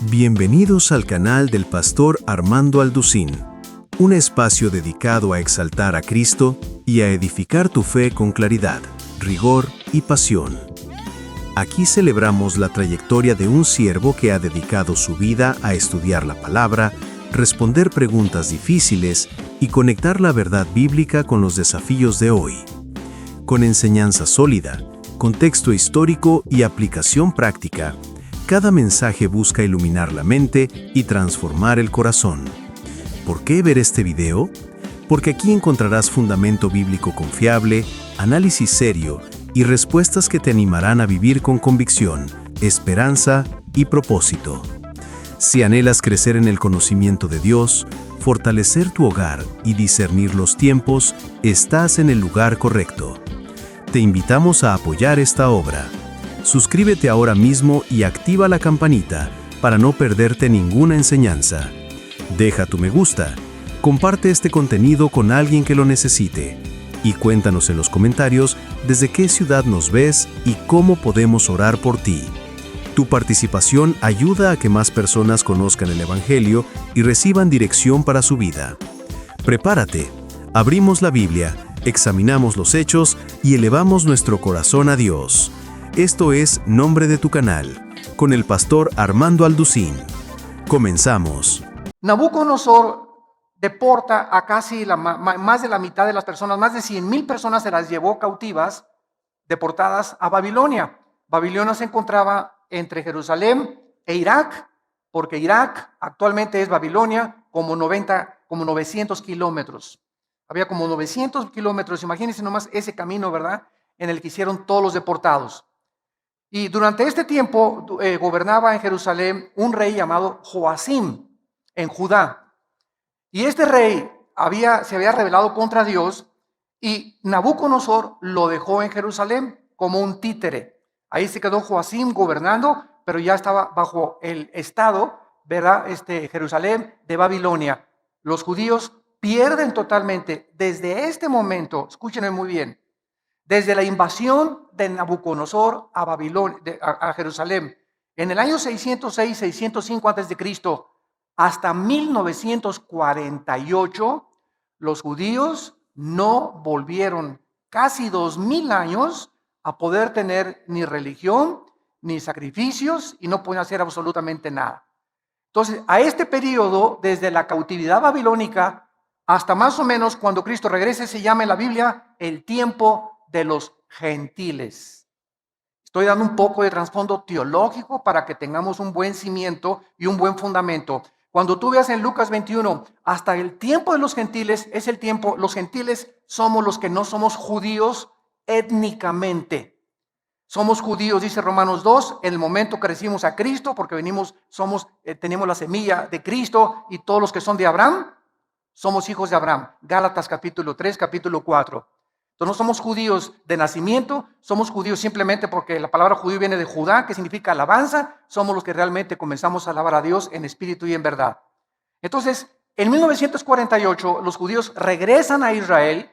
Bienvenidos al canal del pastor Armando Alducín, un espacio dedicado a exaltar a Cristo y a edificar tu fe con claridad, rigor y pasión. Aquí celebramos la trayectoria de un siervo que ha dedicado su vida a estudiar la palabra, responder preguntas difíciles y conectar la verdad bíblica con los desafíos de hoy. Con enseñanza sólida, contexto histórico y aplicación práctica, cada mensaje busca iluminar la mente y transformar el corazón. ¿Por qué ver este video? Porque aquí encontrarás fundamento bíblico confiable, análisis serio y respuestas que te animarán a vivir con convicción, esperanza y propósito. Si anhelas crecer en el conocimiento de Dios, fortalecer tu hogar y discernir los tiempos, estás en el lugar correcto. Te invitamos a apoyar esta obra. Suscríbete ahora mismo y activa la campanita para no perderte ninguna enseñanza. Deja tu me gusta, comparte este contenido con alguien que lo necesite y cuéntanos en los comentarios desde qué ciudad nos ves y cómo podemos orar por ti. Tu participación ayuda a que más personas conozcan el Evangelio y reciban dirección para su vida. Prepárate, abrimos la Biblia, examinamos los hechos y elevamos nuestro corazón a Dios. Esto es Nombre de tu Canal, con el pastor Armando Alducín. Comenzamos. Nabucodonosor deporta a casi más de la mitad de las personas, más de 100,000 personas se las llevó cautivas, deportadas a Babilonia. Babilonia se encontraba entre Jerusalén e Irak, porque Irak actualmente es Babilonia, como 900 kilómetros. Había como 900 kilómetros, imagínense nomás ese camino, ¿verdad?, en el que hicieron todos los deportados. Y durante este tiempo gobernaba en Jerusalén un rey llamado Joacim, en Judá. Y este rey se había rebelado contra Dios y Nabucodonosor lo dejó en Jerusalén como un títere. Ahí se quedó Joacim gobernando, pero ya estaba bajo el estado, ¿verdad?, Jerusalén de Babilonia. Los judíos pierden totalmente desde este momento, escúchenme muy bien, desde la invasión de Nabucodonosor a Babilonia, a Jerusalén, en el año 606-605 a.C., hasta 1948, los judíos no volvieron casi 2000 años a poder tener ni religión, ni sacrificios, y no pueden hacer absolutamente nada. Entonces, a este periodo, desde la cautividad babilónica hasta más o menos cuando Cristo regrese, se llama en la Biblia el tiempo de los gentiles. Estoy dando un poco de trasfondo teológico para que tengamos un buen cimiento y un buen fundamento. Cuando tú veas en Lucas 21, hasta el tiempo de los gentiles es el tiempo, los gentiles somos los que no somos judíos étnicamente. Somos judíos, dice Romanos 2, en el momento que recibimos a Cristo, porque tenemos la semilla de Cristo, y todos los que son de Abraham, somos hijos de Abraham. Gálatas capítulo 3, capítulo 4. Entonces no somos judíos de nacimiento, somos judíos simplemente porque la palabra judío viene de Judá, que significa alabanza. Somos los que realmente comenzamos a alabar a Dios en espíritu y en verdad. Entonces, en 1948, los judíos regresan a Israel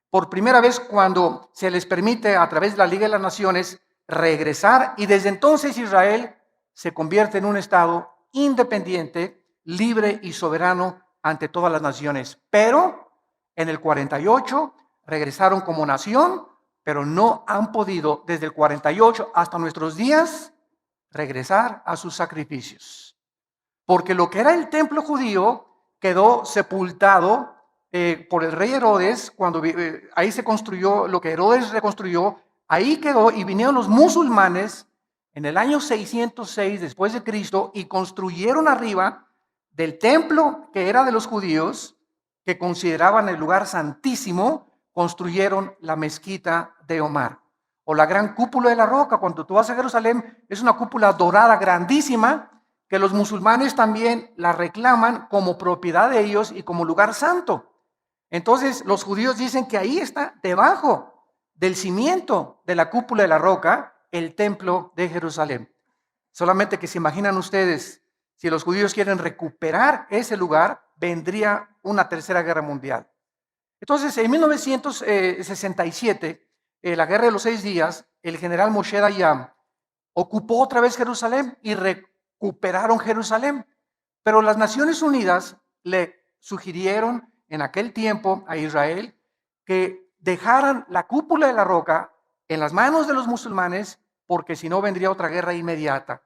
por primera vez cuando se les permite a través de la Liga de las Naciones regresar, y desde entonces Israel se convierte en un estado independiente, libre y soberano ante todas las naciones. Pero en el 48 regresaron como nación, pero no han podido desde el 48 hasta nuestros días regresar a sus sacrificios. Porque lo que era el templo judío quedó sepultado por el rey Herodes, cuando ahí se construyó, lo que Herodes reconstruyó, ahí quedó, y vinieron los musulmanes en el año 606 después de Cristo y construyeron arriba del templo que era de los judíos, que consideraban el lugar santísimo, construyeron la mezquita de Omar, o la gran cúpula de la roca. Cuando tú vas a Jerusalén, es una cúpula dorada grandísima, que los musulmanes también la reclaman como propiedad de ellos y como lugar santo. Entonces los judíos dicen que ahí está, debajo del cimiento de la cúpula de la roca, el templo de Jerusalén. Solamente que se imaginan ustedes, si los judíos quieren recuperar ese lugar, vendría una tercera guerra mundial. Entonces, en 1967, la Guerra de los 6 días, el general Moshe Dayan ocupó otra vez Jerusalén y recuperaron Jerusalén. Pero las Naciones Unidas le sugirieron en aquel tiempo a Israel que dejaran la cúpula de la roca en las manos de los musulmanes, porque si no vendría otra guerra inmediata.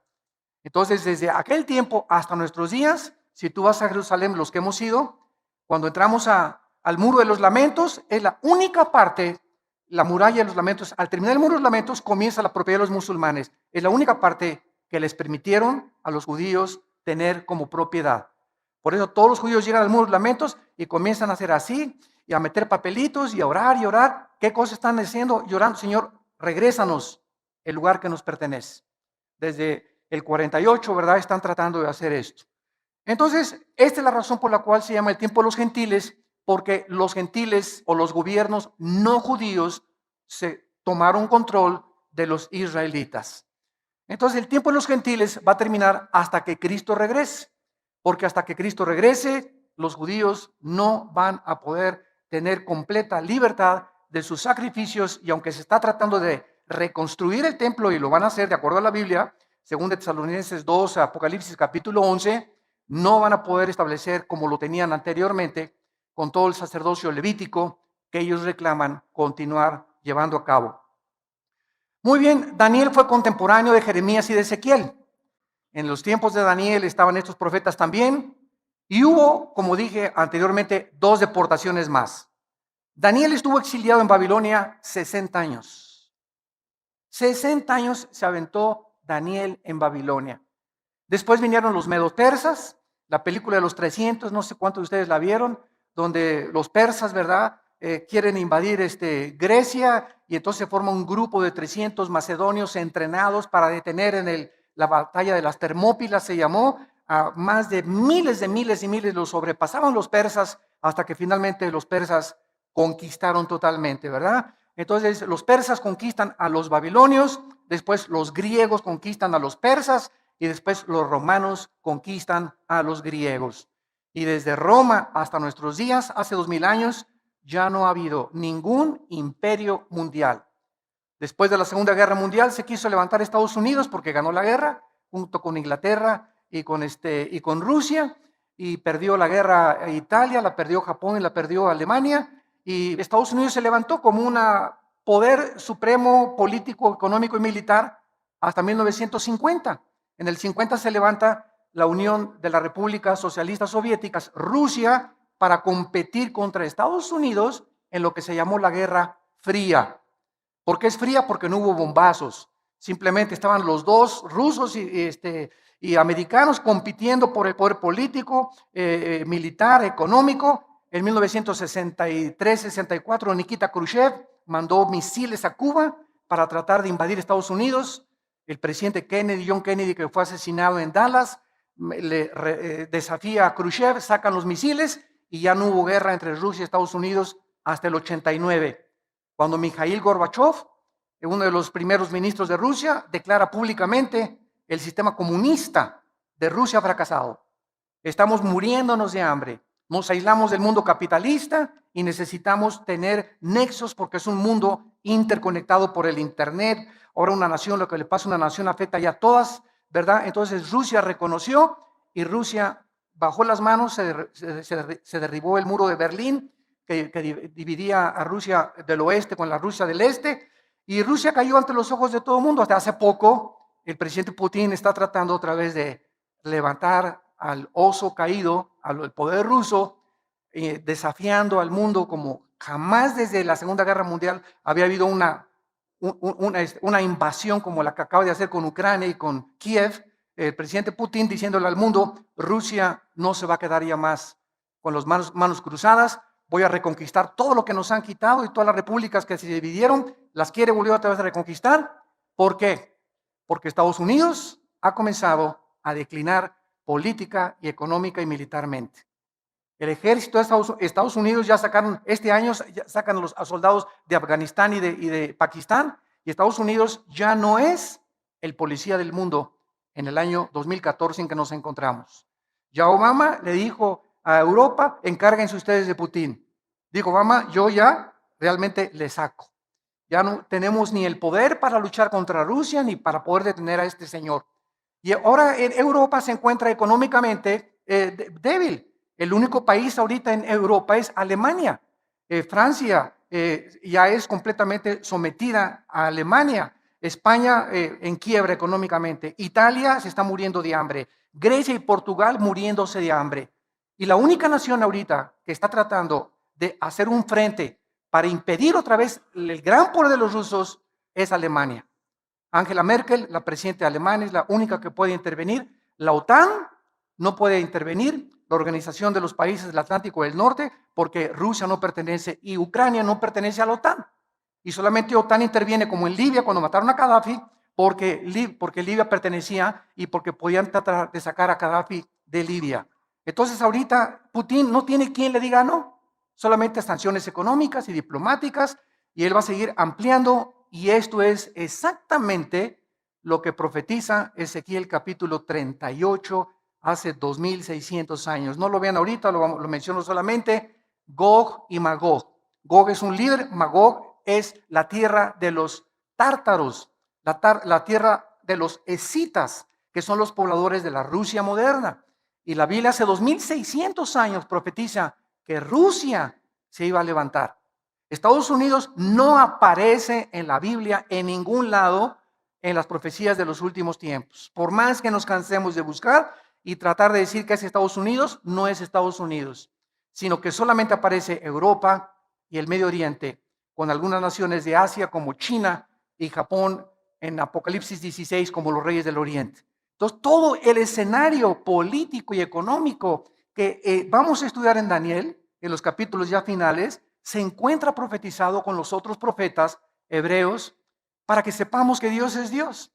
Entonces, desde aquel tiempo hasta nuestros días, si tú vas a Jerusalén, los que hemos ido, cuando entramos al Muro de los Lamentos, es la única parte, la muralla de los lamentos, al terminar el Muro de los Lamentos comienza la propiedad de los musulmanes. Es la única parte que les permitieron a los judíos tener como propiedad. Por eso todos los judíos llegan al Muro de los Lamentos y comienzan a hacer así, y a meter papelitos y a orar y orar. ¿Qué cosas están haciendo? Llorando, Señor, regrésanos el lugar que nos pertenece. Desde el 48, ¿verdad? Están tratando de hacer esto. Entonces, esta es la razón por la cual se llama el tiempo de los gentiles, porque los gentiles o los gobiernos no judíos se tomaron control de los israelitas. Entonces, el tiempo de los gentiles va a terminar hasta que Cristo regrese, porque hasta que Cristo regrese, los judíos no van a poder tener completa libertad de sus sacrificios, y aunque se está tratando de reconstruir el templo, y lo van a hacer de acuerdo a la Biblia, según de Tesalonicenses 2, Apocalipsis capítulo 11, no van a poder establecer como lo tenían anteriormente, con todo el sacerdocio levítico que ellos reclaman continuar llevando a cabo. Muy bien, Daniel fue contemporáneo de Jeremías y de Ezequiel. En los tiempos de Daniel estaban estos profetas también, y hubo, como dije anteriormente, 2 deportaciones más. Daniel estuvo exiliado en Babilonia 60 años. 60 años se aventó Daniel en Babilonia. Después vinieron los medo-persas, la película de los 300, no sé cuántos de ustedes la vieron, donde los persas, ¿verdad?, quieren invadir Grecia, y entonces se forma un grupo de 300 macedonios entrenados para detener en la batalla de las Termópilas, se llamó. A más de miles y miles los sobrepasaban los persas, hasta que finalmente los persas conquistaron totalmente, ¿verdad? Entonces los persas conquistan a los babilonios, después los griegos conquistan a los persas, y después los romanos conquistan a los griegos. Y desde Roma hasta nuestros días, hace 2000 años, ya no ha habido ningún imperio mundial. Después de la Segunda Guerra Mundial se quiso levantar Estados Unidos porque ganó la guerra, junto con Inglaterra y con Rusia, y perdió la guerra Italia, la perdió Japón y la perdió Alemania, y Estados Unidos se levantó como un poder supremo político, económico y militar hasta 1950. En el 50 se levanta la Unión de las Repúblicas Socialistas Soviéticas, Rusia, para competir contra Estados Unidos en lo que se llamó la Guerra Fría. ¿Por qué es fría? Porque no hubo bombazos. Simplemente estaban los dos, rusos y americanos, compitiendo por el poder político, militar, económico. En 1963-64, Nikita Khrushchev mandó misiles a Cuba para tratar de invadir Estados Unidos. El presidente Kennedy, John Kennedy, que fue asesinado en Dallas, desafía a Khrushchev, sacan los misiles, y ya no hubo guerra entre Rusia y Estados Unidos hasta el 89. Cuando Mikhail Gorbachev, uno de los primeros ministros de Rusia, declara públicamente: el sistema comunista de Rusia ha fracasado. Estamos muriéndonos de hambre. Nos aislamos del mundo capitalista y necesitamos tener nexos, porque es un mundo interconectado por el internet. Ahora una nación, lo que le pasa a una nación afecta ya a todas, ¿verdad? Entonces Rusia reconoció, y Rusia bajó las manos, se derribó el muro de Berlín, que dividía a Rusia del oeste con la Rusia del este, y Rusia cayó ante los ojos de todo el mundo. Hasta hace poco el presidente Putin está tratando otra vez de levantar al oso caído, al poder ruso, desafiando al mundo como jamás desde la Segunda Guerra Mundial había habido una invasión como la que acaba de hacer con Ucrania y con Kiev. El presidente Putin diciéndole al mundo: Rusia no se va a quedar ya más con las manos cruzadas, voy a reconquistar todo lo que nos han quitado, y todas las repúblicas que se dividieron las quiere volver otra vez a reconquistar. ¿Por qué? Porque Estados Unidos ha comenzado a declinar política y económica y militarmente. El ejército de Estados Unidos ya sacaron, este año ya sacan a soldados de Afganistán y de Pakistán, y Estados Unidos ya no es el policía del mundo en el año 2014 en que nos encontramos. Ya Obama le dijo a Europa: encárguense ustedes de Putin. Dijo Obama: yo ya realmente le saco. Ya no tenemos ni el poder para luchar contra Rusia, ni para poder detener a este señor. Y ahora en Europa se encuentra económicamente débil. El único país ahorita en Europa es Alemania. Francia ya es completamente sometida a Alemania. España en quiebra económicamente. Italia se está muriendo de hambre. Grecia y Portugal muriéndose de hambre. Y la única nación ahorita que está tratando de hacer un frente para impedir otra vez el gran poder de los rusos es Alemania. Angela Merkel, la presidenta alemana, es la única que puede intervenir. La OTAN no puede intervenir, la Organización de los Países del Atlántico del Norte, porque Rusia no pertenece y Ucrania no pertenece a la OTAN. Y solamente OTAN interviene como en Libia cuando mataron a Gaddafi, porque Libia pertenecía y porque podían tratar de sacar a Gaddafi de Libia. Entonces ahorita Putin no tiene quien le diga no, solamente sanciones económicas y diplomáticas, y él va a seguir ampliando. Y esto es exactamente lo que profetiza Ezequiel capítulo 38 hace 2600 años. No lo vean ahorita, lo menciono solamente. Gog y Magog. Gog es un líder, Magog es la tierra de los tártaros, la tierra de los escitas, que son los pobladores de la Rusia moderna. Y la Biblia hace 2600 años profetiza que Rusia se iba a levantar. Estados Unidos no aparece en la Biblia en ningún lado en las profecías de los últimos tiempos. Por más que nos cansemos de buscar y tratar de decir que es Estados Unidos, no es Estados Unidos, sino que solamente aparece Europa y el Medio Oriente, con algunas naciones de Asia como China y Japón en Apocalipsis 16 como los reyes del Oriente. Entonces, todo el escenario político y económico que vamos a estudiar en Daniel, en los capítulos ya finales, se encuentra profetizado con los otros profetas hebreos para que sepamos que Dios es Dios.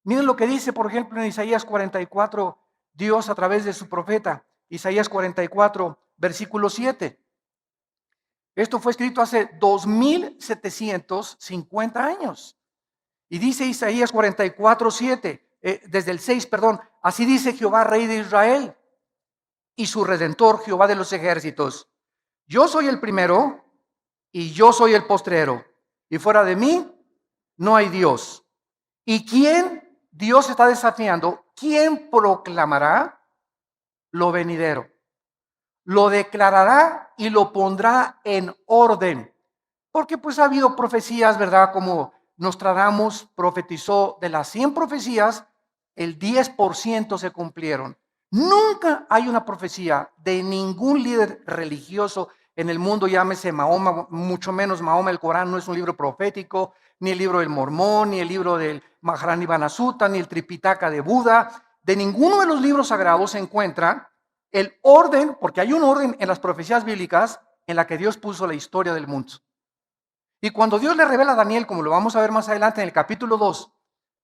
Miren lo que dice, por ejemplo, en Isaías 44, Dios a través de su profeta. Isaías 44, versículo 7. Esto fue escrito hace 2750 años. Y dice Isaías 44, 7, desde el 6, perdón. Así dice Jehová, Rey de Israel, y su Redentor, Jehová de los ejércitos. Yo soy el primero y yo soy el postrero, y fuera de mí no hay Dios. ¿Y quién Dios está desafiando? ¿Quién proclamará lo venidero? Lo declarará y lo pondrá en orden. Porque pues ha habido profecías, ¿verdad? Como Nostradamus profetizó de las 100 profecías, el 10% se cumplieron. Nunca hay una profecía de ningún líder religioso en el mundo, llámese Mahoma, mucho menos Mahoma. El Corán no es un libro profético, ni el libro del Mormón, ni el libro del Maharani Banasuta, ni el Tripitaka de Buda. De ninguno de los libros sagrados se encuentra el orden, porque hay un orden en las profecías bíblicas en la que Dios puso la historia del mundo. Y cuando Dios le revela a Daniel, como lo vamos a ver más adelante en el capítulo 2,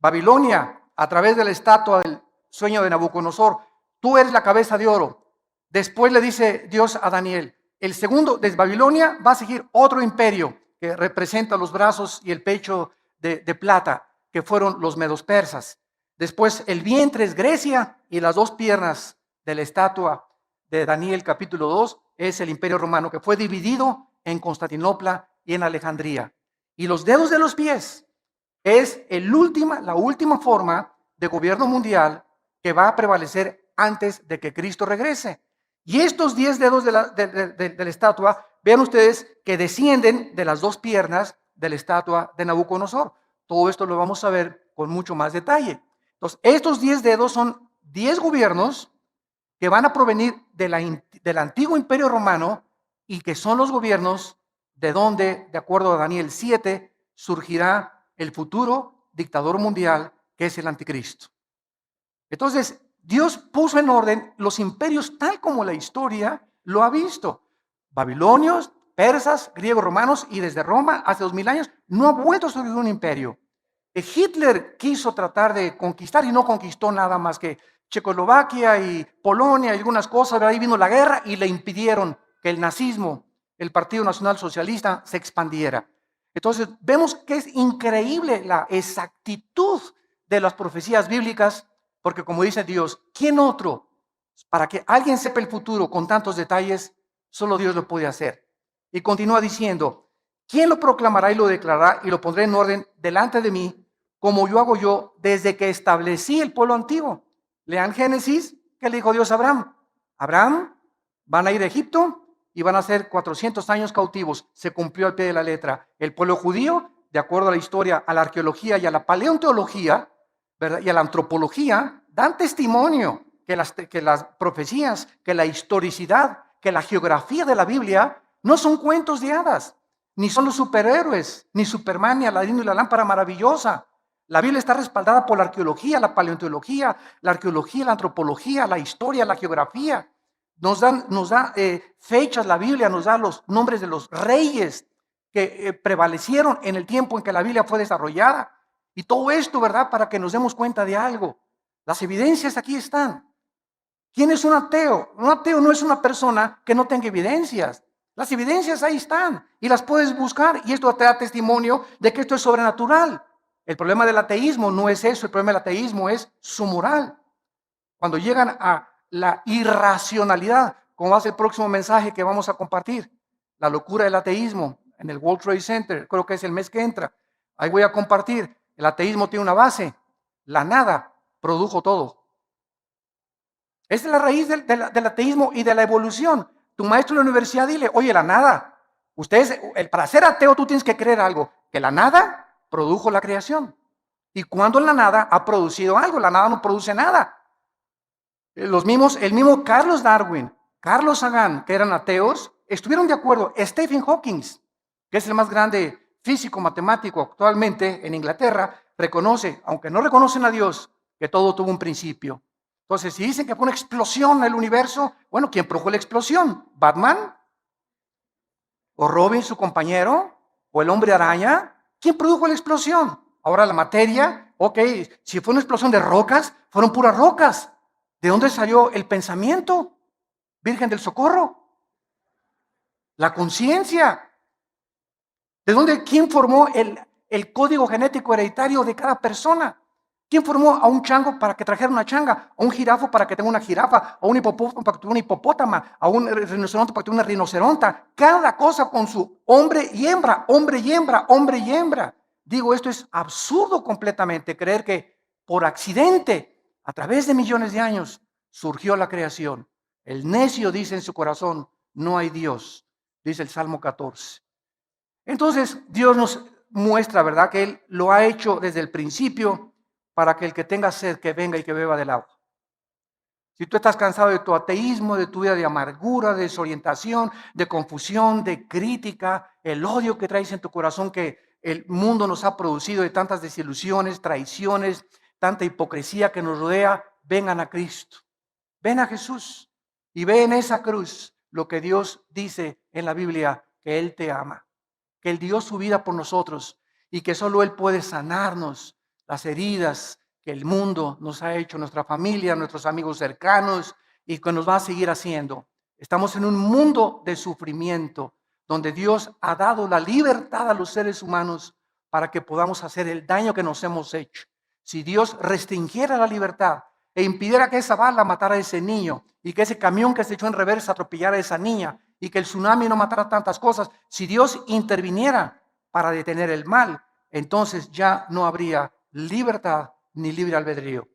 Babilonia, a través de la estatua del sueño de Nabucodonosor, tú eres la cabeza de oro. Después le dice Dios a Daniel, el segundo, desde Babilonia va a seguir otro imperio que representa los brazos y el pecho de plata, que fueron los medos persas. Después el vientre es Grecia y las dos piernas de la estatua de Daniel capítulo 2 es el imperio romano, que fue dividido en Constantinopla y en Alejandría. Y los dedos de los pies es la última forma de gobierno mundial que va a prevalecer antes de que Cristo regrese. Y estos 10 dedos de la estatua, vean ustedes que descienden de las dos piernas de la estatua de Nabucodonosor. Todo esto lo vamos a ver con mucho más detalle. Entonces, estos 10 dedos son 10 gobiernos que van a provenir del antiguo imperio romano y que son los gobiernos de donde, de acuerdo a Daniel 7, surgirá el futuro dictador mundial, que es el anticristo. Entonces, Dios puso en orden los imperios tal como la historia lo ha visto. Babilonios, persas, griegos, romanos, y desde Roma hace 2000 años no ha vuelto a surgir un imperio. Hitler quiso tratar de conquistar y no conquistó nada más que Checoslovaquia y Polonia y algunas cosas. Ahí vino la guerra y le impidieron que el nazismo, el Partido Nacional Socialista, se expandiera. Entonces vemos que es increíble la exactitud de las profecías bíblicas, porque como dice Dios, ¿quién otro? Para que alguien sepa el futuro con tantos detalles, solo Dios lo puede hacer. Y continúa diciendo, ¿quién lo proclamará y lo declarará y lo pondré en orden delante de mí, como yo hago yo desde que establecí el pueblo antiguo? Lean Génesis, ¿qué le dijo Dios a Abraham? Abraham, van a ir a Egipto y van a ser 400 años cautivos. Se cumplió al pie de la letra. El pueblo judío, de acuerdo a la historia, a la arqueología y a la paleontología, ¿verdad?, y a la antropología, dan testimonio que las profecías, que la historicidad, que la geografía de la Biblia no son cuentos de hadas, ni son los superhéroes, ni Superman, ni Aladino y la lámpara maravillosa. La Biblia está respaldada por la arqueología, la paleontología, la antropología, la historia, la geografía. Nos da fechas, la Biblia nos da los nombres de los reyes que prevalecieron en el tiempo en que la Biblia fue desarrollada. Y todo esto, ¿verdad?, para que nos demos cuenta de algo. Las evidencias aquí están. ¿Quién es un ateo? Un ateo no es una persona que no tenga evidencias. Las evidencias ahí están y las puedes buscar, y esto te da testimonio de que esto es sobrenatural. El problema del ateísmo no es eso, el problema del ateísmo es su moral. Cuando llegan a la irracionalidad, como va a ser el próximo mensaje que vamos a compartir, la locura del ateísmo en el World Trade Center, creo que es el mes que entra, ahí voy a compartir. El ateísmo tiene una base, la nada produjo todo. Esa es la raíz del ateísmo y de la evolución. Tu maestro en la universidad, dile, oye, la nada, para ser ateo tú tienes que creer algo, que la nada produjo la creación. Y cuando la nada ha producido algo, la nada no produce nada. El mismo Carlos Darwin, Carlos Sagan, que eran ateos, estuvieron de acuerdo. Stephen Hawking, que es el más grande físico matemático actualmente en Inglaterra, reconoce, aunque no reconocen a Dios, que todo tuvo un principio. Entonces, si dicen que fue una explosión en el universo, bueno, ¿quién produjo la explosión? ¿Batman? ¿O Robin, su compañero? ¿O el hombre araña? ¿Quién produjo la explosión? Ahora la materia, ok, si fue una explosión de rocas, fueron puras rocas. ¿De dónde salió el pensamiento? Virgen del Socorro. La conciencia. ¿De dónde? ¿Quién formó el código genético hereditario de cada persona? ¿Quién formó a un chango para que trajera una changa? ¿A un jirafo para que tenga una jirafa? ¿A un hipopótamo para que tenga una hipopótama? ¿A un rinoceronte para que tenga una rinoceronta? Cada cosa con su hombre y hembra, hombre y hembra, hombre y hembra. Digo, esto es absurdo completamente, creer que por accidente, a través de millones de años, surgió la creación. El necio dice en su corazón, no hay Dios, dice el Salmo 14. Entonces, Dios nos muestra, ¿verdad?, que Él lo ha hecho desde el principio, para que el que tenga sed, que venga y que beba del agua. Si tú estás cansado de tu ateísmo, de tu vida de amargura, de desorientación, de confusión, de crítica, el odio que traes en tu corazón que el mundo nos ha producido, de tantas desilusiones, traiciones, tanta hipocresía que nos rodea, vengan a Cristo. Ven a Jesús y ve en esa cruz lo que Dios dice en la Biblia, que Él te ama, que Él dio su vida por nosotros y que solo Él puede sanarnos las heridas que el mundo nos ha hecho, nuestra familia, nuestros amigos cercanos, y que nos va a seguir haciendo. Estamos en un mundo de sufrimiento, donde Dios ha dado la libertad a los seres humanos para que podamos hacer el daño que nos hemos hecho. Si Dios restringiera la libertad e impidiera que esa bala matara a ese niño, y que ese camión que se echó en reversa atropellara a esa niña, y que el tsunami no matara tantas cosas, si Dios interviniera para detener el mal, entonces ya no habría libertad ni libre albedrío.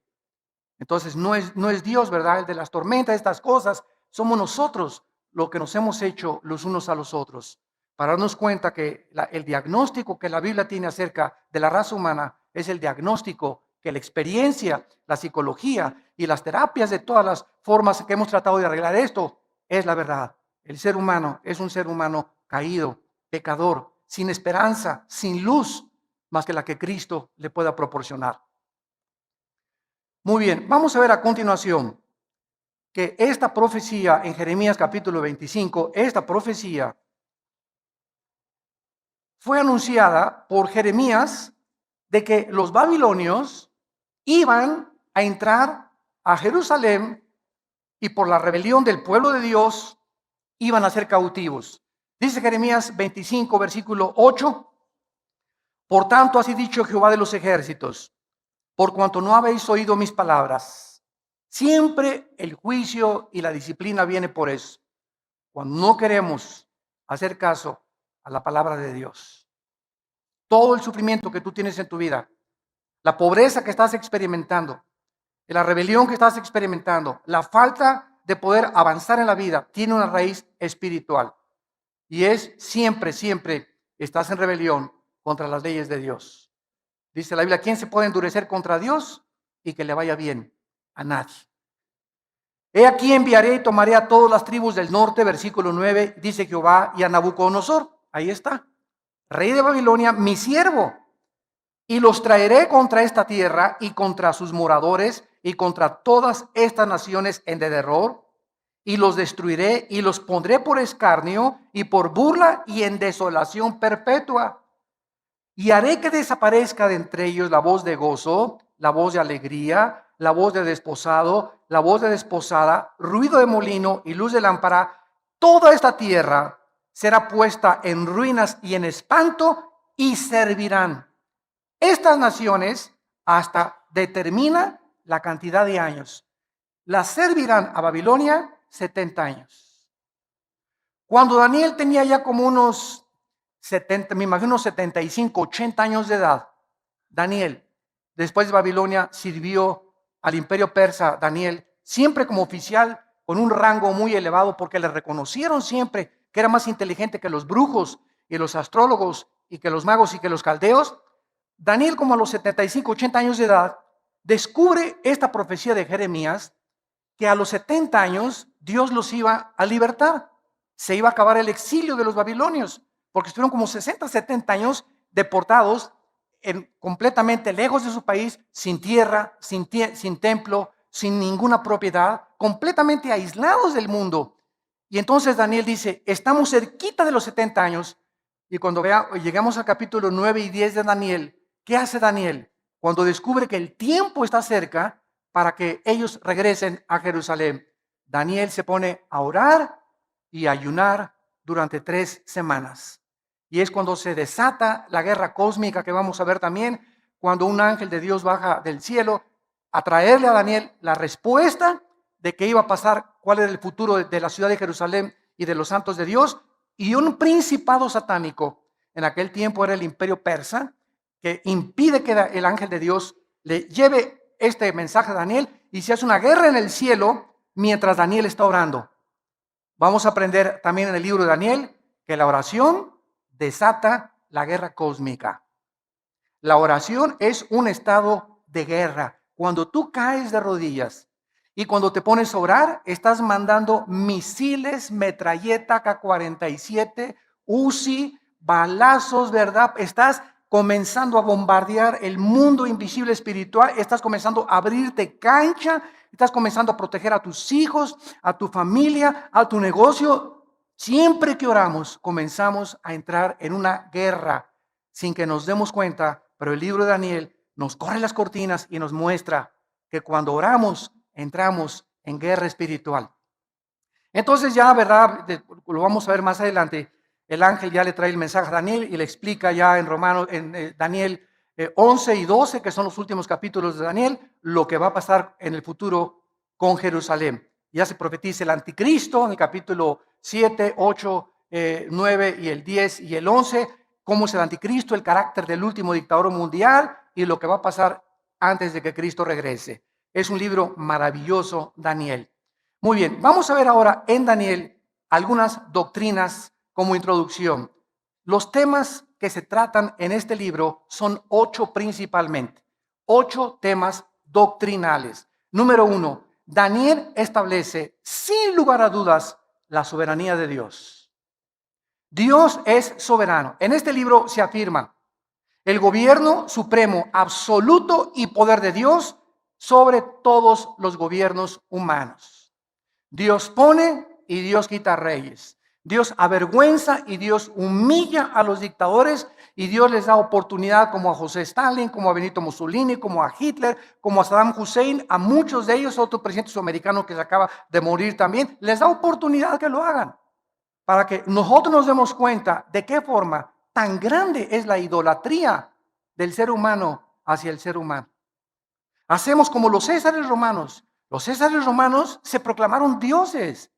Entonces no es Dios, ¿verdad?, el de las tormentas, estas cosas. Somos nosotros lo que nos hemos hecho los unos a los otros. Para darnos cuenta que el diagnóstico que la Biblia tiene acerca de la raza humana es el diagnóstico que la experiencia, la psicología y las terapias de todas las formas que hemos tratado de arreglar esto es la verdad. El ser humano es un ser humano caído, pecador, sin esperanza, sin luz, más que la que Cristo le pueda proporcionar. Muy bien, vamos a ver a continuación que esta profecía en Jeremías capítulo 25, esta profecía fue anunciada por Jeremías de que los babilonios iban a entrar a Jerusalén y por la rebelión del pueblo de Dios iban a ser cautivos. Dice Jeremías 25, versículo 8, por tanto así dicho Jehová de los ejércitos, por cuanto no habéis oído mis palabras. Siempre el juicio y la disciplina viene por eso, cuando no queremos hacer caso a la palabra de Dios. Todo el sufrimiento que tú tienes en tu vida, la pobreza que estás experimentando, La rebelión que estás experimentando, la falta de poder avanzar en la vida, tiene una raíz espiritual. Y es siempre estás en rebelión contra las leyes de Dios. Dice la Biblia, ¿quién se puede endurecer contra Dios y que le vaya bien? A nadie. He aquí enviaré y tomaré a todas las tribus del norte, versículo 9, dice Jehová, y a Nabucodonosor, ahí está, rey de Babilonia, mi siervo, y los traeré contra esta tierra y contra sus moradores y contra todas estas naciones en derredor, y los destruiré y los pondré por escarnio y por burla y en desolación perpetua. Y haré que desaparezca de entre ellos la voz de gozo, la voz de alegría, la voz de desposado, la voz de desposada, ruido de molino y luz de lámpara. Toda esta tierra será puesta en ruinas y en espanto y servirán. Estas naciones hasta determina la cantidad de años. Las servirán a Babilonia 70 años. Cuando Daniel tenía ya como unos 70, me imagino 75, 80 años de edad, Daniel, después de Babilonia, sirvió al imperio persa, Daniel, siempre como oficial, con un rango muy elevado, porque le reconocieron siempre que era más inteligente que los brujos y los astrólogos y que los magos y que los caldeos. Daniel, como a los 75, 80 años de edad, descubre esta profecía de Jeremías, que a los 70 años Dios los iba a libertar. Se iba a acabar el exilio de los babilonios, porque estuvieron como 60, 70 años deportados completamente lejos de su país, sin tierra, sin templo, sin ninguna propiedad, completamente aislados del mundo. Y entonces Daniel dice, estamos cerquita de los 70 años, y cuando llegamos al capítulo 9 y 10 de Daniel, ¿qué hace Daniel? Cuando descubre que el tiempo está cerca para que ellos regresen a Jerusalén, Daniel se pone a orar y a ayunar durante 3 semanas. Y es cuando se desata la guerra cósmica que vamos a ver también, cuando un ángel de Dios baja del cielo a traerle a Daniel la respuesta de qué iba a pasar, cuál era el futuro de la ciudad de Jerusalén y de los santos de Dios, y un principado satánico, en aquel tiempo era el imperio persa, que impide que el ángel de Dios le lleve este mensaje a Daniel, y se hace una guerra en el cielo mientras Daniel está orando. Vamos a aprender también en el libro de Daniel que la oración desata la guerra cósmica. La oración es un estado de guerra. Cuando tú caes de rodillas y cuando te pones a orar, estás mandando misiles, metralleta K-47, Uzi, balazos, ¿verdad? Estás comenzando a bombardear el mundo invisible espiritual, estás comenzando a abrirte cancha, estás comenzando a proteger a tus hijos, a tu familia, a tu negocio. Siempre que oramos, comenzamos a entrar en una guerra sin que nos demos cuenta, pero el libro de Daniel nos corre las cortinas y nos muestra que cuando oramos, entramos en guerra espiritual. Entonces ya, ¿verdad? Lo vamos a ver más adelante. El ángel ya le trae el mensaje a Daniel y le explica ya en Daniel 11 y 12, que son los últimos capítulos de Daniel, lo que va a pasar en el futuro con Jerusalén. Ya se profetiza el anticristo en el capítulo 7, 8, 9 y el 10 y el 11, cómo es el anticristo, el carácter del último dictador mundial y lo que va a pasar antes de que Cristo regrese. Es un libro maravilloso, Daniel. Muy bien, vamos a ver ahora en Daniel algunas doctrinas como introducción. Los temas que se tratan en este libro son 8 principalmente. 8 temas doctrinales. Número 1, Daniel establece sin lugar a dudas la soberanía de Dios. Dios es soberano. En este libro se afirma el gobierno supremo, absoluto y poder de Dios sobre todos los gobiernos humanos. Dios pone y Dios quita reyes. Dios avergüenza y Dios humilla a los dictadores y Dios les da oportunidad como a José Stalin, como a Benito Mussolini, como a Hitler, como a Saddam Hussein, a muchos de ellos, otro presidente sudamericano que se acaba de morir también, les da oportunidad que lo hagan para que nosotros nos demos cuenta de qué forma tan grande es la idolatría del ser humano hacia el ser humano. Hacemos como los césares romanos. Los césares romanos se proclamaron dioses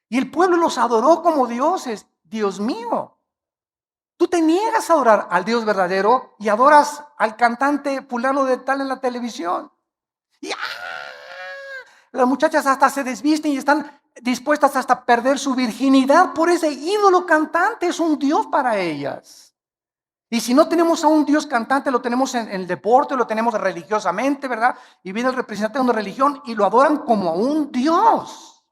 y el pueblo los adoró como dioses. Dios mío, tú te niegas a adorar al Dios verdadero y adoras al cantante fulano de tal en la televisión. Y Las muchachas hasta se desvisten y están dispuestas hasta a perder su virginidad por ese ídolo cantante. Es un Dios para ellas. Y si no tenemos a un Dios cantante, lo tenemos en el deporte, lo tenemos religiosamente, ¿verdad? Y viene el representante de una religión y lo adoran como a un Dios.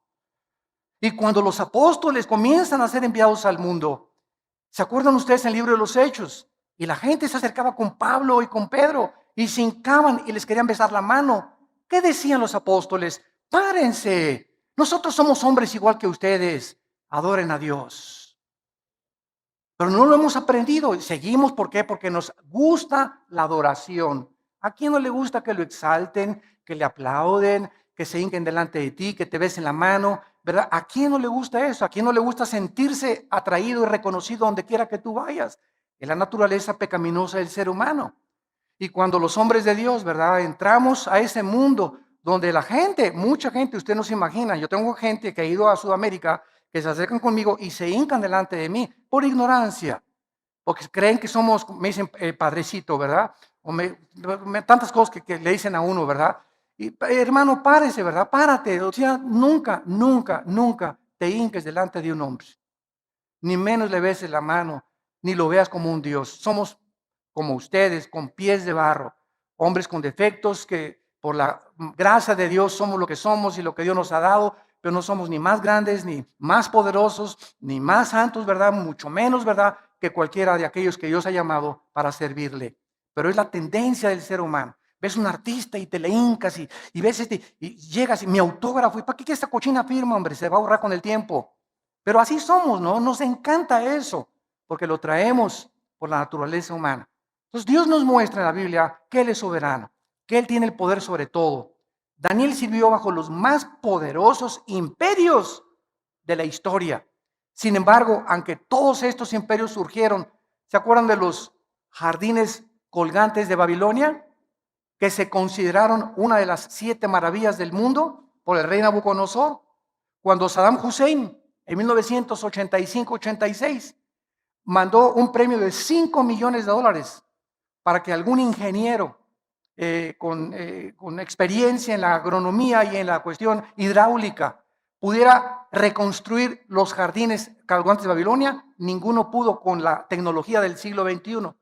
Y cuando los apóstoles comienzan a ser enviados al mundo, ¿se acuerdan ustedes en el libro de los Hechos? Y la gente se acercaba con Pablo y con Pedro y se hincaban y les querían besar la mano. ¿Qué decían los apóstoles? Párense, nosotros somos hombres igual que ustedes, adoren a Dios. Pero no lo hemos aprendido y seguimos, ¿por qué? Porque nos gusta la adoración. ¿A quién no le gusta que lo exalten, que le aplauden, que se hinquen delante de ti, que te besen la mano? ¿Verdad? ¿A quién no le gusta eso? ¿A quién no le gusta sentirse atraído y reconocido donde quiera que tú vayas? Es la naturaleza pecaminosa del ser humano. Y cuando los hombres de Dios, ¿verdad? Entramos a ese mundo donde la gente, mucha gente, usted no se imagina, yo tengo gente que ha ido a Sudamérica, que se acercan conmigo y se hincan delante de mí por ignorancia, porque creen que somos, me dicen padrecito, ¿verdad? O tantas cosas que le dicen a uno, ¿verdad? Y hermano, párese, ¿verdad? Párate. O sea, nunca, nunca, nunca te hinques delante de un hombre, ni menos le beses la mano, ni lo veas como un Dios. Somos como ustedes, con pies de barro, hombres con defectos que por la gracia de Dios somos lo que somos y lo que Dios nos ha dado, pero no somos ni más grandes, ni más poderosos, ni más santos, ¿verdad? Mucho menos, ¿verdad? Que cualquiera de aquellos que Dios ha llamado para servirle. Pero es la tendencia del ser humano. Ves un artista y te le hincas y ves y llegas y mi autógrafo, ¿y para qué esta cochina firma, hombre? Se va a ahorrar con el tiempo. Pero así somos, ¿no? Nos encanta eso, porque lo traemos por la naturaleza humana. Entonces Dios nos muestra en la Biblia que Él es soberano, que Él tiene el poder sobre todo. Daniel sirvió bajo los más poderosos imperios de la historia. Sin embargo, aunque todos estos imperios surgieron, ¿se acuerdan de los jardines colgantes de Babilonia? Que se consideraron una de las 7 maravillas del mundo por el rey Nabucodonosor. Cuando Saddam Hussein, en 1985-86, mandó un premio de $5 millones para que algún ingeniero con experiencia en la agronomía y en la cuestión hidráulica pudiera reconstruir los jardines colgantes de Babilonia. Ninguno pudo con la tecnología del siglo XXI,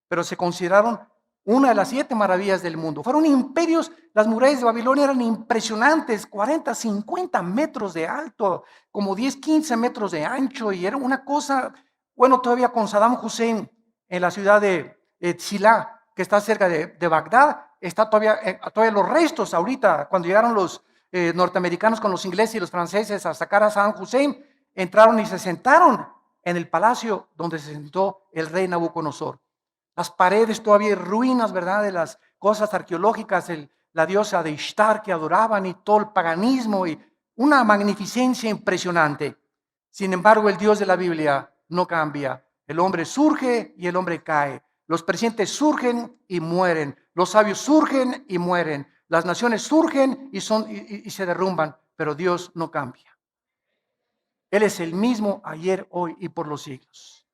pero se consideraron una de las 7 maravillas del mundo. Fueron imperios, las murallas de Babilonia eran impresionantes, 40, 50 metros de alto, como 10, 15 metros de ancho, y era una cosa, bueno, todavía con Saddam Hussein en la ciudad de Sila, que está cerca de Bagdad, está todavía los restos ahorita, cuando llegaron los norteamericanos con los ingleses y los franceses a sacar a Saddam Hussein, entraron y se sentaron en el palacio donde se sentó el rey Nabucodonosor. Las paredes todavía ruinas, ¿verdad? De las cosas arqueológicas, la diosa de Ishtar que adoraban y todo el paganismo y una magnificencia impresionante. Sin embargo, el Dios de la Biblia no cambia. El hombre surge y el hombre cae. Los presidentes surgen y mueren. Los sabios surgen y mueren. Las naciones surgen y se derrumban, pero Dios no cambia. Él es el mismo ayer, hoy y por los siglos.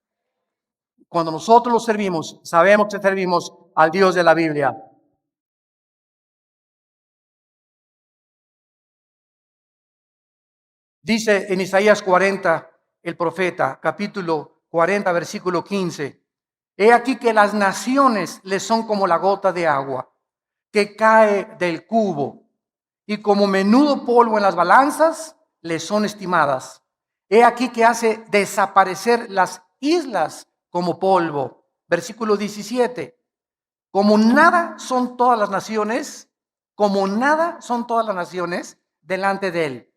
Cuando nosotros lo servimos, sabemos que servimos al Dios de la Biblia. Dice en Isaías 40, el profeta, capítulo 40, versículo 15. He aquí que las naciones les son como la gota de agua que cae del cubo, y como menudo polvo en las balanzas les son estimadas. He aquí que hace desaparecer las islas como polvo. Versículo 17. Como nada son todas las naciones, como nada son todas las naciones delante de él.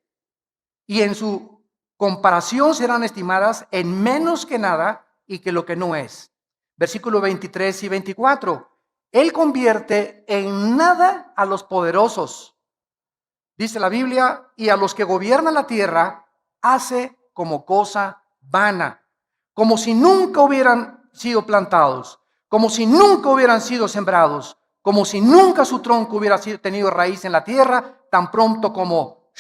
Y en su comparación serán estimadas en menos que nada y que lo que no es. Versículo 23 y 24. Él convierte en nada a los poderosos, dice la Biblia, y a los que gobiernan la tierra hace como cosa vana, como si nunca hubieran sido plantados, como si nunca hubieran sido sembrados, como si nunca su tronco hubiera tenido raíz en la tierra, tan pronto como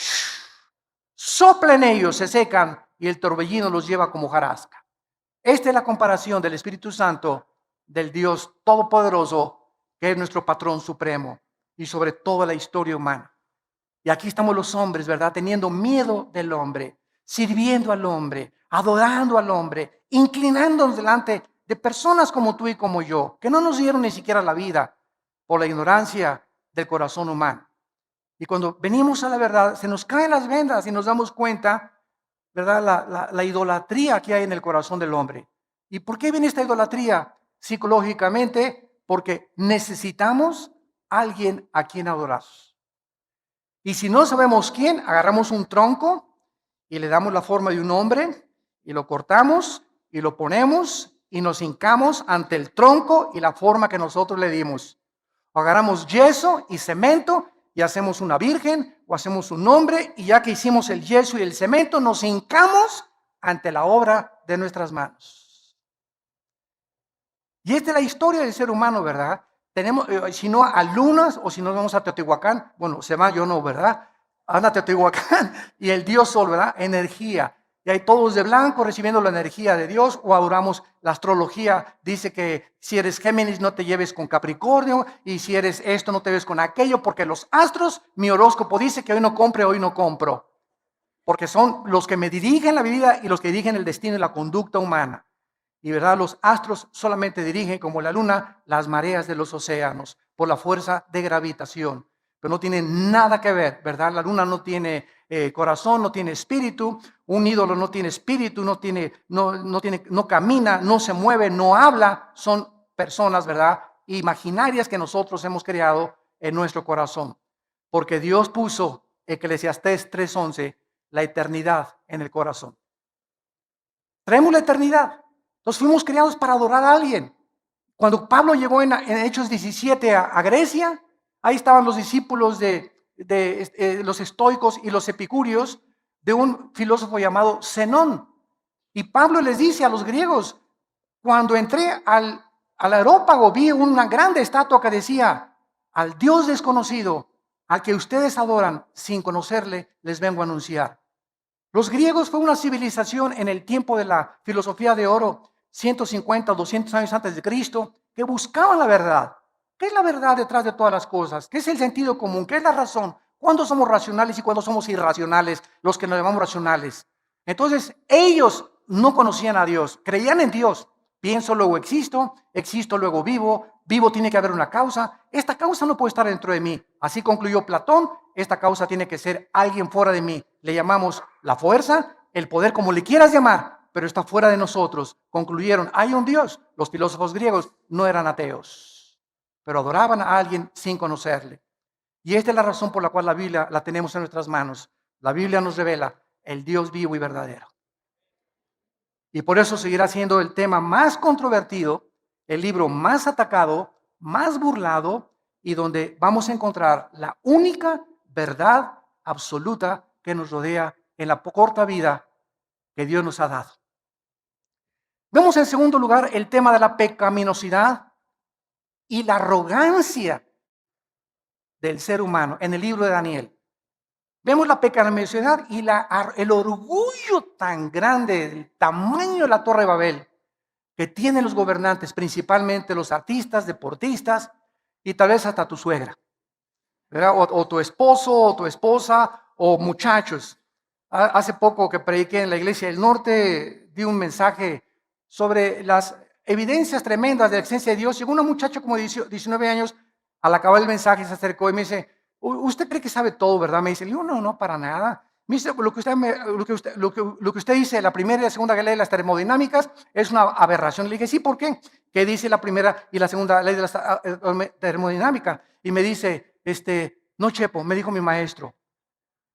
soplen ellos, se secan y el torbellino los lleva como hojarasca. Esta es la comparación del Espíritu Santo, del Dios Todopoderoso, que es nuestro patrón supremo y sobre toda la historia humana. Y aquí estamos los hombres, ¿verdad? Teniendo miedo del hombre, sirviendo al hombre, adorando al hombre, inclinándonos delante de personas como tú y como yo, que no nos dieron ni siquiera la vida por la ignorancia del corazón humano. Y cuando venimos a la verdad, se nos caen las vendas y nos damos cuenta, ¿verdad? La idolatría que hay en el corazón del hombre. ¿Y por qué viene esta idolatría? Psicológicamente, porque necesitamos a alguien a quien adorar. Y si no sabemos quién, agarramos un tronco y le damos la forma de un hombre y lo cortamos y lo ponemos y nos hincamos ante el tronco y la forma que nosotros le dimos. O agarramos yeso y cemento y hacemos una virgen o hacemos un hombre, y ya que hicimos el yeso y el cemento, nos hincamos ante la obra de nuestras manos. Y esta es la historia del ser humano, ¿verdad? Tenemos, si no a lunas o si no vamos a Teotihuacán, bueno, se va, yo no, ¿verdad? Anda a Teotihuacán y el Dios Sol, ¿verdad? Energía. Y hay todos de blanco recibiendo la energía de Dios, o adoramos la astrología. Dice que si eres Géminis no te lleves con Capricornio, y si eres esto no te lleves con aquello, porque los astros, mi horóscopo dice que hoy no compre, hoy no compro. Porque son los que me dirigen la vida y los que dirigen el destino y la conducta humana. Y verdad, los astros solamente dirigen, como la luna, las mareas de los océanos por la fuerza de gravitación. Pero no tiene nada que ver, ¿verdad? La luna no tiene corazón, no tiene espíritu. Un ídolo no tiene espíritu, no camina, no se mueve, no habla. Son personas, ¿verdad? Imaginarias que nosotros hemos creado en nuestro corazón. Porque Dios puso, Eclesiastés 3:11, la eternidad en el corazón. Traemos la eternidad. Nos fuimos creados para adorar a alguien. Cuando Pablo llegó en Hechos 17 a Grecia, ahí estaban los discípulos de los estoicos y los epicúreos, de un filósofo llamado Zenón. Y Pablo les dice a los griegos: cuando entré al areópago, vi una grande estatua que decía: al Dios desconocido, al que ustedes adoran sin conocerle, les vengo a anunciar. Los griegos fue una civilización en el tiempo de la filosofía de oro, 150 o 200 años antes de Cristo, que buscaban la verdad. ¿Qué es la verdad detrás de todas las cosas? ¿Qué es el sentido común? ¿Qué es la razón? ¿Cuándo somos racionales y cuándo somos irracionales, los que nos llamamos racionales? Entonces, ellos no conocían a Dios, creían en Dios. Pienso, luego existo, existo, luego vivo, vivo, tiene que haber una causa. Esta causa no puede estar dentro de mí. Así concluyó Platón: esta causa tiene que ser alguien fuera de mí. Le llamamos la fuerza, el poder, como le quieras llamar, pero está fuera de nosotros. Concluyeron: hay un Dios. Los filósofos griegos no eran ateos, pero adoraban a alguien sin conocerle. Y esta es la razón por la cual la Biblia la tenemos en nuestras manos. La Biblia nos revela el Dios vivo y verdadero. Y por eso seguirá siendo el tema más controvertido, el libro más atacado, más burlado, y donde vamos a encontrar la única verdad absoluta que nos rodea en la corta vida que Dios nos ha dado. Vemos en segundo lugar el tema de la pecaminosidad y la arrogancia del ser humano en el libro de Daniel. Vemos la pecaminosidad y el orgullo tan grande, el tamaño de la Torre de Babel que tienen los gobernantes, principalmente los artistas, deportistas y tal vez hasta tu suegra, ¿verdad? O tu esposo o tu esposa o muchachos. Hace poco que prediqué en la Iglesia del Norte, di un mensaje sobre las evidencias tremendas de la existencia de Dios. Llegó una muchacha como de 19 años, al acabar el mensaje se acercó y me dice: usted cree que sabe todo, ¿verdad? Me dice. Yo: no, para nada. Me dice: lo que usted dice, la primera y la segunda ley de las termodinámicas, es una aberración. Le dije: sí, ¿por qué? ¿Qué dice la primera y la segunda ley de la termodinámica? Y me dice, no, Chepo, me dijo mi maestro.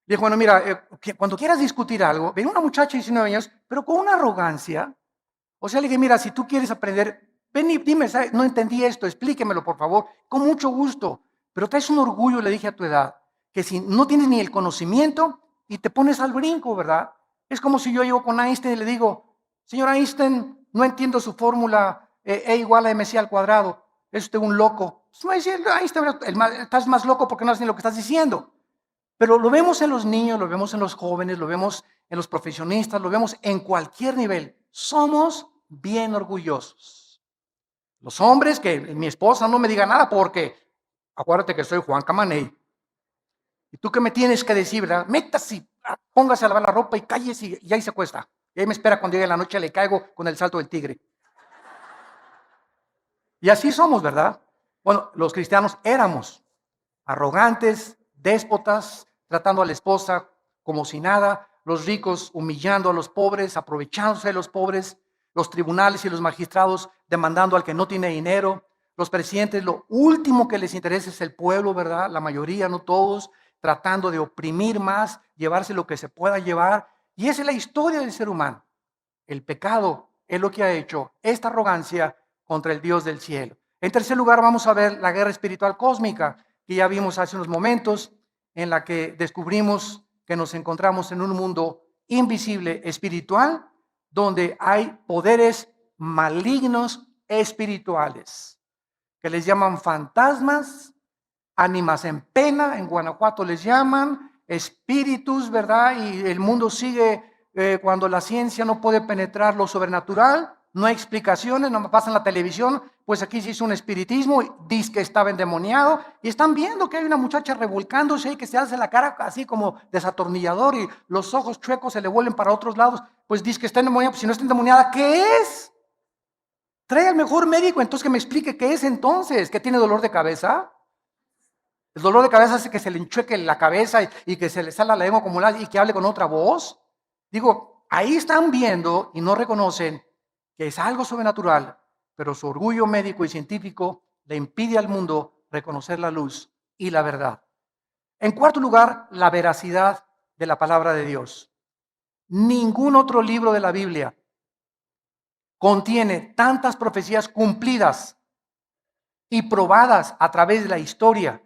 Le dije: bueno, mira, cuando quieras discutir algo, ven una muchacha de 19 años, pero con una arrogancia. O sea, le dije: mira, si tú quieres aprender, ven y dime, no entendí esto, explíquemelo, por favor, con mucho gusto. Pero traes un orgullo, le dije, a tu edad, que si no tienes ni el conocimiento y te pones al brinco, ¿verdad? Es como si yo llego con Einstein y le digo: señor Einstein, no entiendo su fórmula E igual a mc al cuadrado. Es usted un loco. No va a decir: Einstein, estás más loco porque no sabes ni lo que estás diciendo. Pero lo vemos en los niños, lo vemos en los jóvenes, lo vemos en los profesionistas, lo vemos en cualquier nivel. Somos bien orgullosos. Los hombres, que mi esposa no me diga nada porque acuérdate que soy Juan Camaney. ¿Y tú qué me tienes que decir, verdad? Métase, póngase a lavar la ropa y cállese y ahí se acuesta. Y ahí me espera cuando llegue la noche, le caigo con el salto del tigre. Y así somos, ¿verdad? Bueno, los cristianos éramos arrogantes, déspotas, tratando a la esposa como si nada, los ricos humillando a los pobres, aprovechándose de los pobres, los tribunales y los magistrados demandando al que no tiene dinero, los presidentes, lo último que les interesa es el pueblo, ¿verdad? La mayoría, no todos, tratando de oprimir más, llevarse lo que se pueda llevar. Y esa es la historia del ser humano. El pecado es lo que ha hecho esta arrogancia contra el Dios del cielo. En tercer lugar, vamos a ver la guerra espiritual cósmica, que ya vimos hace unos momentos, en la que descubrimos que nos encontramos en un mundo invisible espiritual, donde hay poderes malignos espirituales, que les llaman fantasmas, ánimas en pena, en Guanajuato les llaman, espíritus, ¿verdad? Y el mundo sigue cuando la ciencia no puede penetrar lo sobrenatural, no hay explicaciones, no me pasa en la televisión, pues aquí se hizo un espiritismo, dice que estaba endemoniado, y están viendo que hay una muchacha revolcándose y que se hace la cara así como desatornillador y los ojos chuecos se le vuelven para otros lados, pues dice que está endemoniada, pues si no está endemoniada, ¿qué es? Trae al mejor médico, entonces que me explique qué es entonces, ¿que tiene dolor de cabeza? El dolor de cabeza hace que se le enchueque la cabeza y que se le salga la lengua como y que hable con otra voz. Digo, ahí están viendo y no reconocen que es algo sobrenatural, pero su orgullo médico y científico le impide al mundo reconocer la luz y la verdad. En cuarto lugar, la veracidad de la palabra de Dios. Ningún otro libro de la Biblia contiene tantas profecías cumplidas y probadas a través de la historia,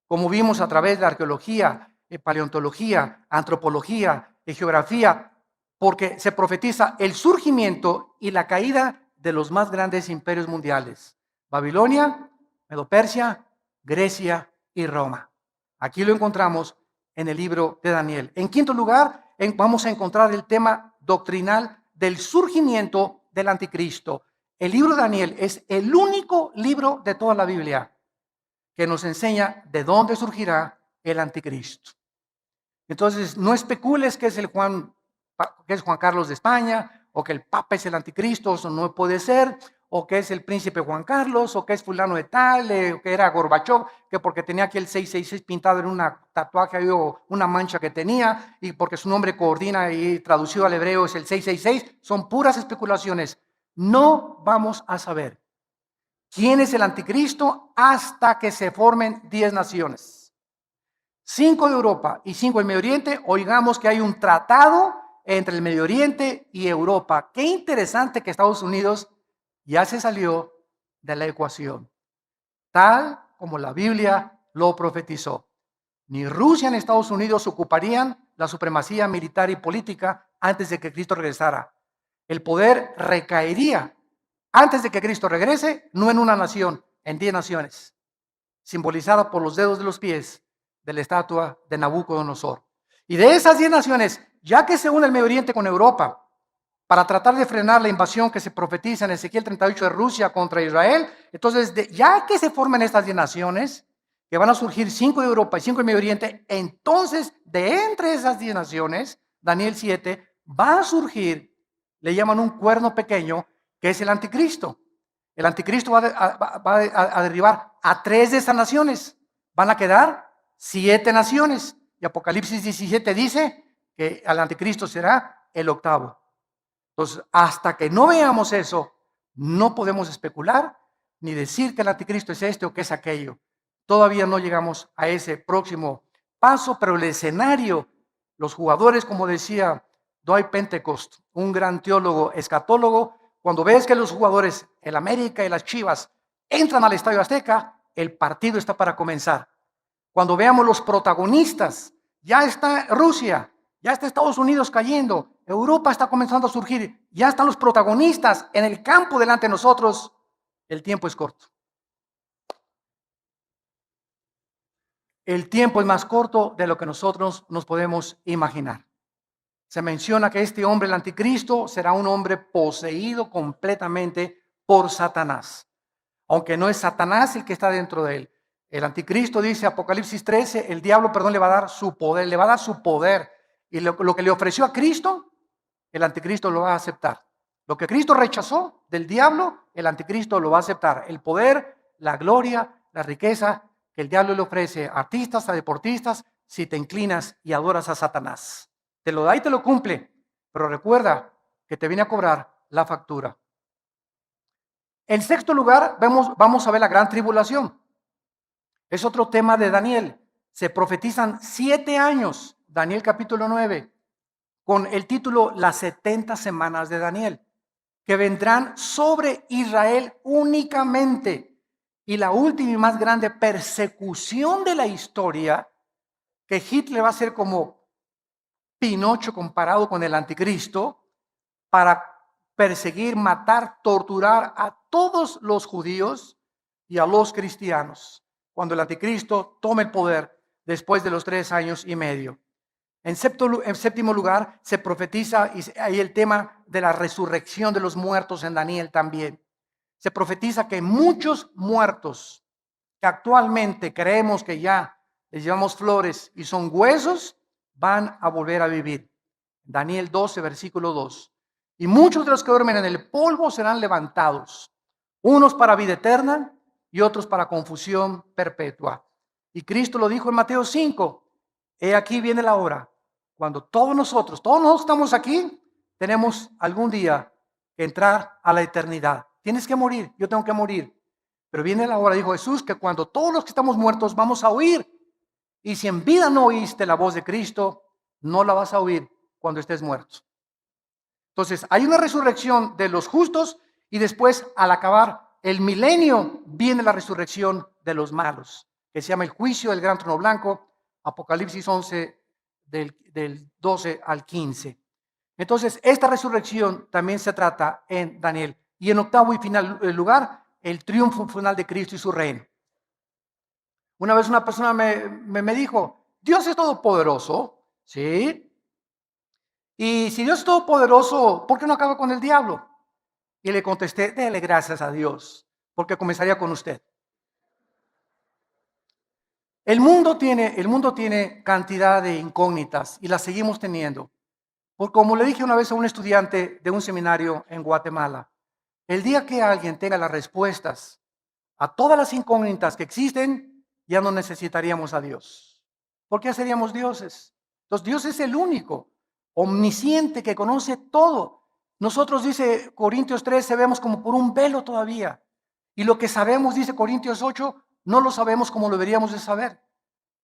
como vimos a través de la arqueología, paleontología, antropología, geografía, porque se profetiza el surgimiento y la caída de los más grandes imperios mundiales: Babilonia, Medo-Persia, Grecia y Roma. Aquí lo encontramos en el libro de Daniel. En quinto lugar, vamos a encontrar el tema doctrinal del surgimiento del anticristo. El libro de Daniel es el único libro de toda la Biblia que nos enseña de dónde surgirá el anticristo. Entonces, no especules que es Juan Carlos de España, o que el Papa es el anticristo, eso no puede ser, o que es el príncipe Juan Carlos, o que es fulano de tal, o que era Gorbachov, que porque tenía aquí el 666 pintado en una tatuaje o una mancha que tenía, y porque su nombre coordina y traducido al hebreo es el 666, son puras especulaciones. No vamos a saber quién es el anticristo hasta que se formen 10 naciones. 5 de Europa y 5 del Medio Oriente. Oigamos que hay un tratado entre el Medio Oriente y Europa. Qué interesante que Estados Unidos ya se salió de la ecuación, tal como la Biblia lo profetizó. Ni Rusia ni Estados Unidos ocuparían la supremacía militar y política antes de que Cristo regresara. El poder recaería antes de que Cristo regrese, no en una nación, en 10 naciones, simbolizada por los dedos de los pies de la estatua de Nabucodonosor. Y de esas 10 naciones, ya que se une el Medio Oriente con Europa para tratar de frenar la invasión que se profetiza en Ezequiel 38 de Rusia contra Israel, entonces ya que se forman estas 10 naciones, que van a surgir 5 de Europa y 5 del Medio Oriente, entonces de entre esas 10 naciones, Daniel 7, va a surgir, le llaman un cuerno pequeño, que es el anticristo. El anticristo va a derribar a 3 de estas naciones. Van a quedar 7 naciones. Y Apocalipsis 17 dice que el anticristo será el 8º. Entonces, hasta que no veamos eso, no podemos especular ni decir que el anticristo es este o que es aquello. Todavía no llegamos a ese próximo paso, pero el escenario, los jugadores, como decía Dwight Pentecost, un gran teólogo escatólogo, cuando ves que los jugadores, el América y las Chivas, entran al Estadio Azteca, el partido está para comenzar. Cuando veamos los protagonistas, ya está Rusia, ya está Estados Unidos cayendo, Europa está comenzando a surgir, ya están los protagonistas en el campo delante de nosotros, el tiempo es corto. El tiempo es más corto de lo que nosotros nos podemos imaginar. Se menciona que este hombre, el anticristo, será un hombre poseído completamente por Satanás. Aunque no es Satanás el que está dentro de él. El anticristo, dice Apocalipsis 13, el diablo, perdón, le va a dar su poder, le va a dar su poder. Y lo que le ofreció a Cristo, el anticristo lo va a aceptar. Lo que Cristo rechazó del diablo, el anticristo lo va a aceptar. El poder, la gloria, la riqueza que el diablo le ofrece a artistas, a deportistas, si te inclinas y adoras a Satanás. Te lo da y te lo cumple, pero recuerda que te viene a cobrar la factura. En sexto lugar, vamos a ver la gran tribulación. Es otro tema de Daniel. Se profetizan 7 años, Daniel capítulo 9, con el título Las 70 semanas de Daniel, que vendrán sobre Israel únicamente. Y la última y más grande persecución de la historia, que Hitler va a ser como Pinocho comparado con el anticristo, para perseguir, matar, torturar a todos los judíos y a los cristianos, cuando el anticristo tome el poder después de los 3 años y medio. En séptimo lugar, se profetiza, y hay el tema de la resurrección de los muertos en Daniel también. Se profetiza que muchos muertos que actualmente creemos que ya les llevamos flores y son huesos, van a volver a vivir. Daniel 12, versículo 2. Y muchos de los que duermen en el polvo serán levantados, unos para vida eterna y otros para confusión perpetua. Y Cristo lo dijo en Mateo 5, he aquí viene la hora, cuando todos nosotros estamos aquí, tenemos algún día que entrar a la eternidad. Tienes que morir, yo tengo que morir. Pero viene la hora, dijo Jesús, que cuando todos los que estamos muertos vamos a oír. Y si en vida no oíste la voz de Cristo, no la vas a oír cuando estés muerto. Entonces, hay una resurrección de los justos y después, al acabar el milenio, viene la resurrección de los malos, que se llama el juicio del gran trono blanco, Apocalipsis 11, del 12 al 15. Entonces, esta resurrección también se trata en Daniel. Y en octavo y final lugar, el triunfo final de Cristo y su reino. Una vez una persona me dijo, Dios es todopoderoso, ¿sí? Y si Dios es todopoderoso, ¿por qué no acaba con el diablo? Y le contesté, dele gracias a Dios, porque comenzaría con usted. El mundo tiene cantidad de incógnitas y las seguimos teniendo. Porque como le dije una vez a un estudiante de un seminario en Guatemala, el día que alguien tenga las respuestas a todas las incógnitas que existen, ya no necesitaríamos a Dios. ¿Por qué seríamos dioses? Entonces Dios es el único, omnisciente, que conoce todo. Nosotros, dice Corintios 13, vemos como por un velo todavía. Y lo que sabemos, dice Corintios 8, no lo sabemos como lo deberíamos de saber.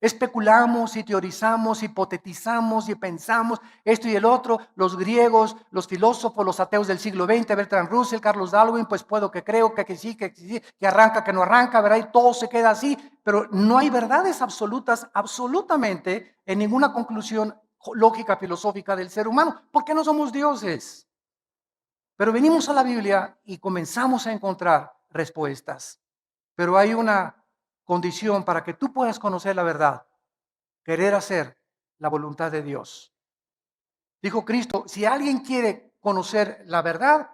Especulamos y teorizamos, hipotetizamos y pensamos esto y el otro. Los griegos, los filósofos, los ateos del siglo XX, Bertrand Russell, Carlos Darwin, pues puedo que creo, que sí, que arranca, que no arranca, ¿verdad? Y todo se queda así, pero no hay verdades absolutas, absolutamente, en ninguna conclusión lógica, filosófica del ser humano, porque no somos dioses. Pero venimos a la Biblia y comenzamos a encontrar respuestas. Pero hay una condición para que tú puedas conocer la verdad: querer hacer la voluntad de Dios. Dijo Cristo, si alguien quiere conocer la verdad,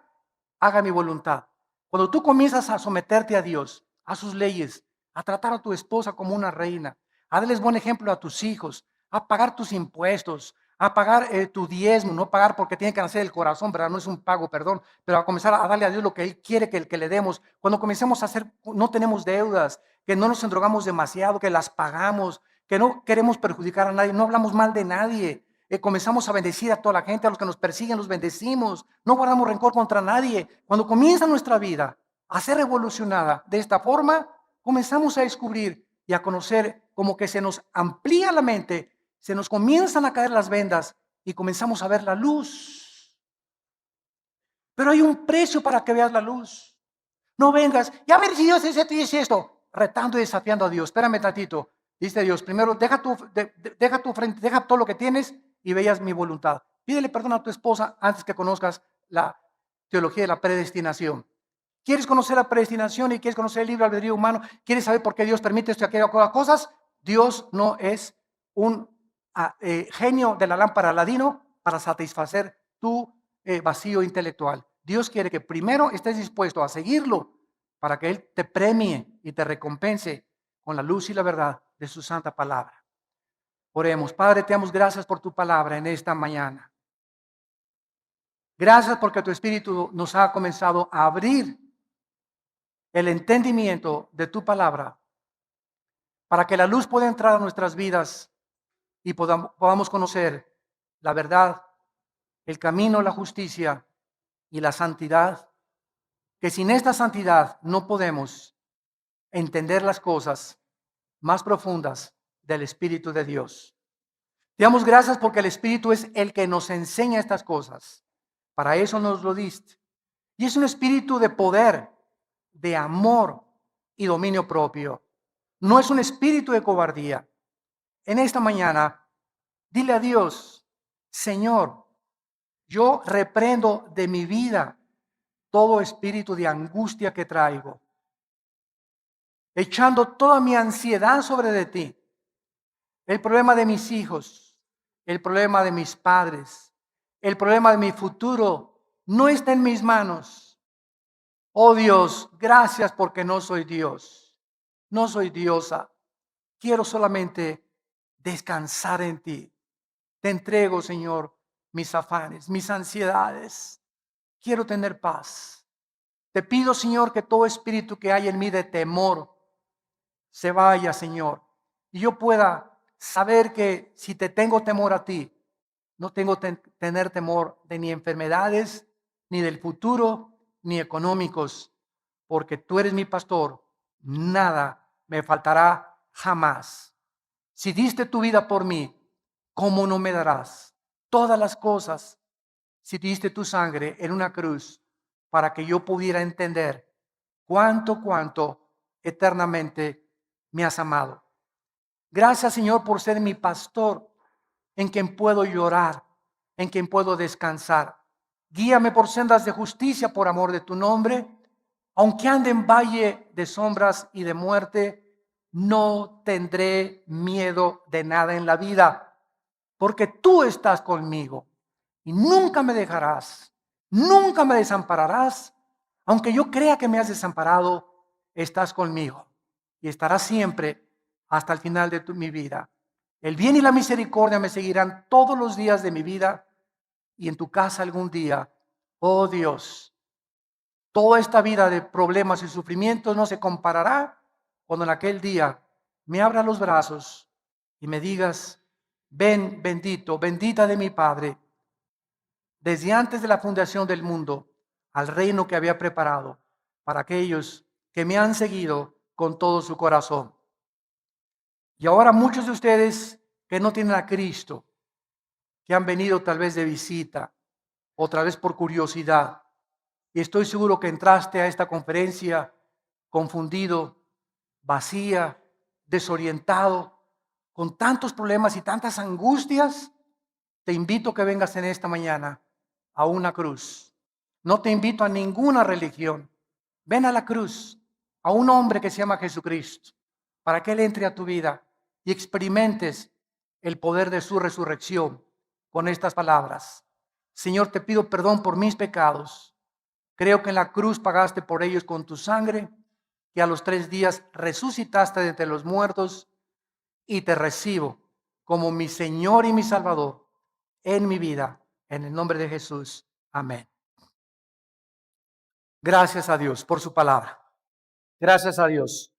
haga mi voluntad. Cuando tú comienzas a someterte a Dios, a sus leyes, a tratar a tu esposa como una reina, a darles buen ejemplo a tus hijos, a pagar tus impuestos, a pagar tu diezmo, no pagar porque tiene que nacer el corazón, ¿verdad? No es un pago, perdón, pero a comenzar a darle a Dios lo que Él quiere que le demos. Cuando comencemos a hacer, no tenemos deudas, que no nos endrogamos demasiado, que las pagamos, que no queremos perjudicar a nadie, no hablamos mal de nadie. Comenzamos a bendecir a toda la gente, a los que nos persiguen los bendecimos, no guardamos rencor contra nadie. Cuando comienza nuestra vida a ser revolucionada de esta forma, comenzamos a descubrir y a conocer, como que se nos amplía la mente, se nos comienzan a caer las vendas y comenzamos a ver la luz. Pero hay un precio para que veas la luz. No vengas, ya ver si Dios es esto y es esto, retando y desafiando a Dios. Espérame tantito, dice Dios, primero deja tu frente, deja todo lo que tienes y veas mi voluntad. Pídele perdón a tu esposa antes que conozcas la teología de la predestinación. ¿Quieres conocer la predestinación y quieres conocer el libre albedrío humano? ¿Quieres saber por qué Dios permite esto y aquellas cosas? Dios no es un genio de la lámpara Aladino para satisfacer tu vacío intelectual. Dios quiere que primero estés dispuesto a seguirlo para que Él te premie y te recompense con la luz y la verdad de su santa palabra. Oremos. Padre, te damos gracias por tu palabra en esta mañana. Gracias porque tu Espíritu nos ha comenzado a abrir el entendimiento de tu palabra para que la luz pueda entrar a nuestras vidas y podamos conocer la verdad, el camino, la justicia y la santidad, que sin esta santidad no podemos entender las cosas más profundas del Espíritu de Dios. Te damos gracias porque el Espíritu es el que nos enseña estas cosas. Para eso nos lo diste. Y es un espíritu de poder, de amor y dominio propio. No es un espíritu de cobardía. En esta mañana, dile a Dios, Señor, yo reprendo de mi vida todo espíritu de angustia que traigo, echando toda mi ansiedad sobre de ti. El problema de mis hijos, el problema de mis padres, el problema de mi futuro no está en mis manos. Oh Dios, gracias porque no soy Dios, no soy diosa. Quiero solamente descansar en ti. Te entrego, Señor, mis afanes, mis ansiedades. Quiero tener paz. Te pido, Señor, que todo espíritu que hay en mí de temor se vaya, Señor, y yo pueda saber que si te tengo temor a ti, no tengo que tener temor de ni enfermedades, ni del futuro, ni económicos, porque tú eres mi pastor, nada me faltará jamás. Si diste tu vida por mí, ¿cómo no me darás todas las cosas? Si diste tu sangre en una cruz para que yo pudiera entender cuánto eternamente me has amado. Gracias, Señor, por ser mi pastor, en quien puedo llorar, en quien puedo descansar. Guíame por sendas de justicia por amor de tu nombre. Aunque ande en valle de sombras y de muerte, no tendré miedo de nada en la vida, porque tú estás conmigo y nunca me dejarás, nunca me desampararás. Aunque yo crea que me has desamparado, estás conmigo y estarás siempre hasta el final de mi vida. El bien y la misericordia me seguirán todos los días de mi vida y en tu casa algún día, oh Dios, toda esta vida de problemas y sufrimientos no se comparará cuando en aquel día me abra los brazos y me digas, ven bendito, bendita de mi Padre, desde antes de la fundación del mundo, al reino que había preparado para aquellos que me han seguido con todo su corazón. Y ahora muchos de ustedes que no tienen a Cristo, que han venido tal vez de visita, otra vez por curiosidad, y estoy seguro que entraste a esta conferencia confundido, vacía, desorientado, con tantos problemas y tantas angustias. Te invito a que vengas en esta mañana a una cruz. No te invito a ninguna religión. Ven a la cruz, a un hombre que se llama Jesucristo, para que Él entre a tu vida y experimentes el poder de su resurrección con estas palabras. Señor, te pido perdón por mis pecados. Creo que en la cruz pagaste por ellos con tu sangre, que a los 3 días resucitaste de entre los muertos, y te recibo como mi Señor y mi Salvador en mi vida, en el nombre de Jesús. Amén. Gracias a Dios por su palabra. Gracias a Dios.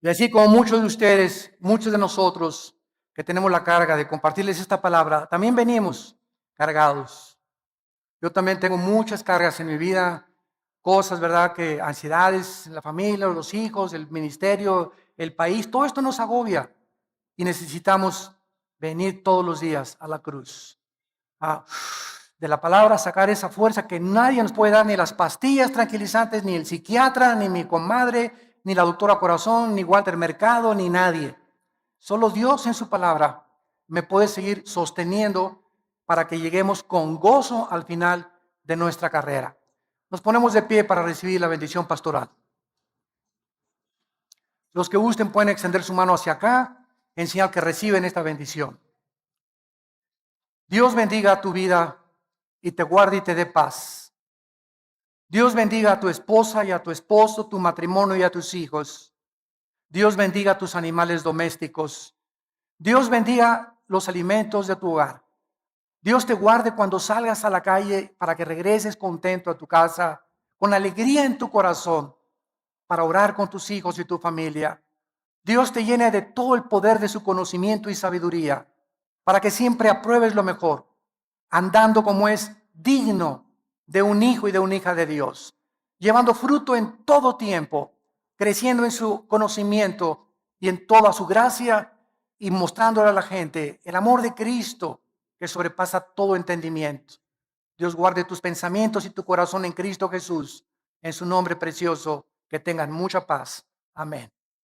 Y así como muchos de ustedes, muchos de nosotros que tenemos la carga de compartirles esta palabra, también venimos cargados. Yo también tengo muchas cargas en mi vida, cosas, ¿verdad? Que ansiedades en la familia, los hijos, el ministerio, el país, todo esto nos agobia y necesitamos venir todos los días a la cruz. De la palabra sacar esa fuerza que nadie nos puede dar, ni las pastillas tranquilizantes, ni el psiquiatra, ni mi comadre, ni la doctora Corazón, ni Walter Mercado, ni nadie. Solo Dios en su palabra me puede seguir sosteniendo para que lleguemos con gozo al final de nuestra carrera. Nos ponemos de pie para recibir la bendición pastoral. Los que gusten pueden extender su mano hacia acá en señal que reciben esta bendición. Dios bendiga tu vida y te guarde y te dé paz. Dios bendiga a tu esposa y a tu esposo, tu matrimonio y a tus hijos. Dios bendiga a tus animales domésticos. Dios bendiga los alimentos de tu hogar. Dios te guarde cuando salgas a la calle para que regreses contento a tu casa, con alegría en tu corazón, para orar con tus hijos y tu familia. Dios te llene de todo el poder de su conocimiento y sabiduría, para que siempre apruebes lo mejor, andando como es digno de un hijo y de una hija de Dios, llevando fruto en todo tiempo, creciendo en su conocimiento y en toda su gracia y mostrándole a la gente el amor de Cristo que sobrepasa todo entendimiento. Dios guarde tus pensamientos y tu corazón en Cristo Jesús. En su nombre precioso, que tengan mucha paz. Amén.